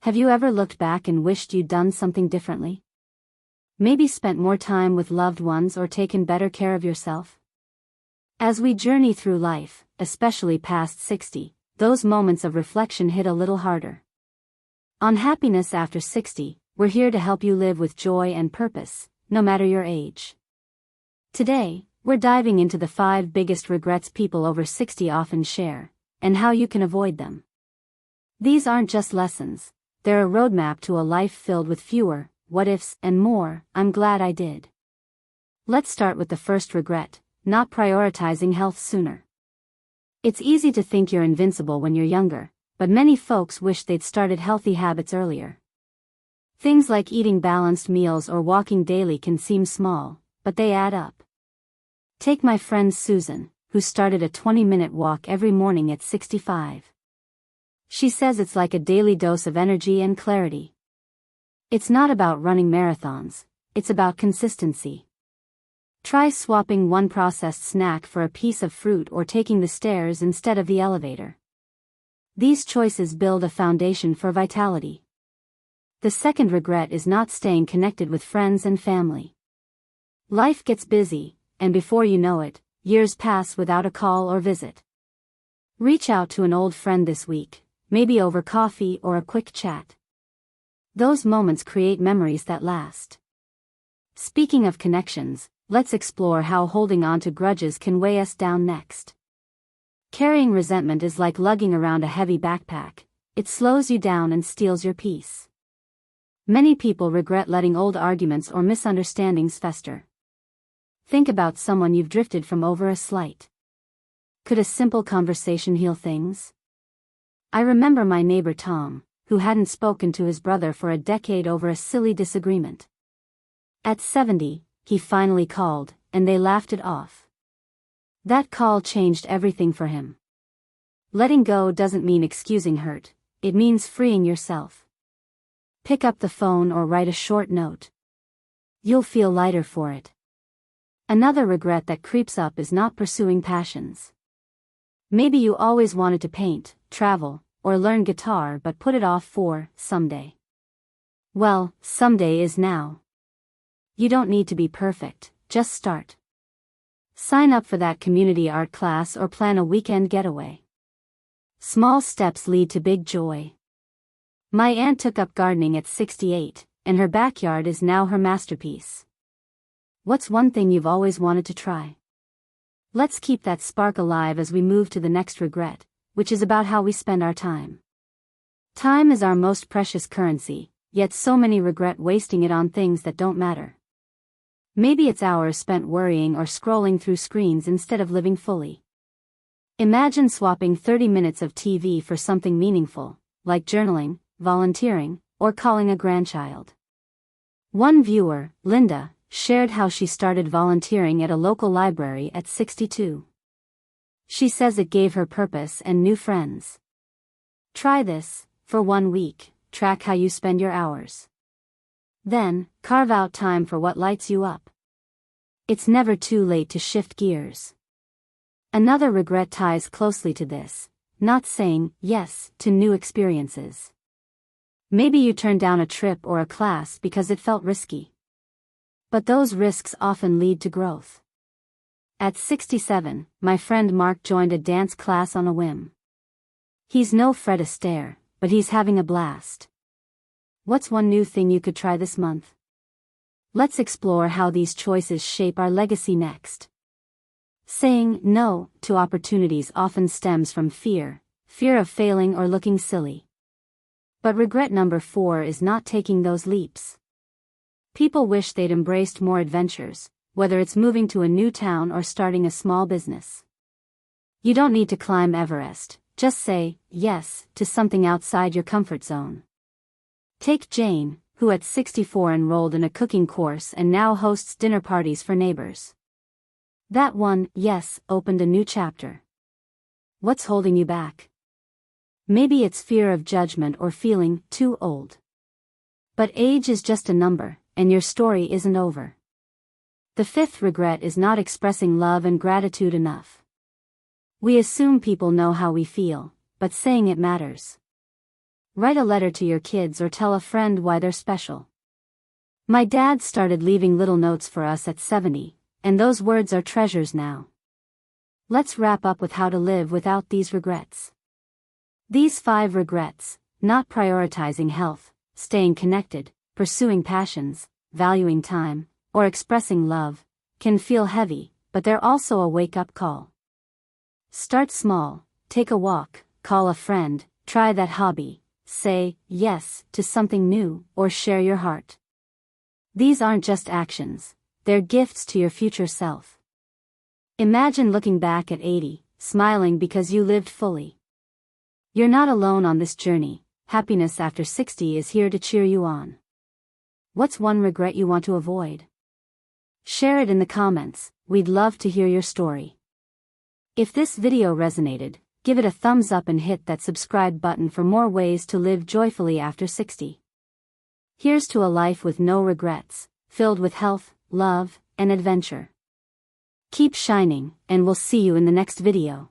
Have you ever looked back and wished you'd done something differently? Maybe spent more time with loved ones or taken better care of yourself? As we journey through life, especially past 60, those moments of reflection hit a little harder. On Happiness After 60, we're here to help you live with joy and purpose, no matter your age. Today, we're diving into the 5 biggest regrets people over 60 often share, and how you can avoid them. These aren't just lessons, they're a roadmap to a life filled with fewer what-ifs and more "I'm glad I did." Let's start with the first regret: not prioritizing health sooner. It's easy to think you're invincible when you're younger, but many folks wish they'd started healthy habits earlier. Things like eating balanced meals or walking daily can seem small, but they add up. Take my friend Susan, who started a 20-minute walk every morning at 65. She says it's like a daily dose of energy and clarity. It's not about running marathons, it's about consistency. Try swapping one processed snack for a piece of fruit or taking the stairs instead of the elevator. These choices build a foundation for vitality. The second regret is not staying connected with friends and family. Life gets busy, and before you know it, years pass without a call or visit. Reach out to an old friend this week, maybe over coffee or a quick chat. Those moments create memories that last. Speaking of connections, let's explore how holding on to grudges can weigh us down next. Carrying resentment is like lugging around a heavy backpack. It slows you down and steals your peace. Many people regret letting old arguments or misunderstandings fester. Think about someone you've drifted from over a slight. Could a simple conversation heal things? I remember my neighbor Tom, who hadn't spoken to his brother for a decade over a silly disagreement. At 70, he finally called, and they laughed it off. That call changed everything for him. Letting go doesn't mean excusing hurt, it means freeing yourself. Pick up the phone or write a short note. You'll feel lighter for it. Another regret that creeps up is not pursuing passions. Maybe you always wanted to paint, travel, or learn guitar but put it off for someday. Well, someday is now. You don't need to be perfect, just start. Sign up for that community art class or plan a weekend getaway. Small steps lead to big joy. My aunt took up gardening at 68, and her backyard is now her masterpiece. What's one thing you've always wanted to try? Let's keep that spark alive as we move to the next regret, which is about how we spend our time. Time is our most precious currency, yet so many regret wasting it on things that don't matter. Maybe it's hours spent worrying or scrolling through screens instead of living fully. Imagine swapping 30 minutes of TV for something meaningful, like journaling, volunteering, or calling a grandchild. One viewer, Linda, shared how she started volunteering at a local library at 62. She says it gave her purpose and new friends. Try this, for 1 week, track how you spend your hours. Then, carve out time for what lights you up. It's never too late to shift gears. Another regret ties closely to this: not saying yes to new experiences. Maybe you turned down a trip or a class because it felt risky. But those risks often lead to growth. At 67, my friend Mark joined a dance class on a whim. He's no Fred Astaire, but he's having a blast. What's one new thing you could try this month? Let's explore how these choices shape our legacy next. Saying no to opportunities often stems from fear of failing or looking silly. But regret number 4 is not taking those leaps. People wish they'd embraced more adventures, whether it's moving to a new town or starting a small business. You don't need to climb Everest, just say yes to something outside your comfort zone. Take Jane, who at 64 enrolled in a cooking course and now hosts dinner parties for neighbors. That one yes opened a new chapter. What's holding you back? Maybe it's fear of judgment or feeling too old. But age is just a number, and your story isn't over. The 5th regret is not expressing love and gratitude enough. We assume people know how we feel, but saying it matters. Write a letter to your kids or tell a friend why they're special. My dad started leaving little notes for us at 70, and those words are treasures now. Let's wrap up with how to live without these regrets. These 5 regrets: not prioritizing health, staying connected, pursuing passions, valuing time, or expressing love, can feel heavy, but they're also a wake-up call. Start small, take a walk, call a friend, try that hobby, say yes to something new, or share your heart. These aren't just actions, they're gifts to your future self. Imagine looking back at 80, smiling because you lived fully. You're not alone on this journey. Happiness after 60 is here to cheer you on. What's one regret you want to avoid? Share it in the comments, we'd love to hear your story. If this video resonated, give it a thumbs up and hit that subscribe button for more ways to live joyfully after 60. Here's to a life with no regrets, filled with health, love, and adventure. Keep shining, and we'll see you in the next video.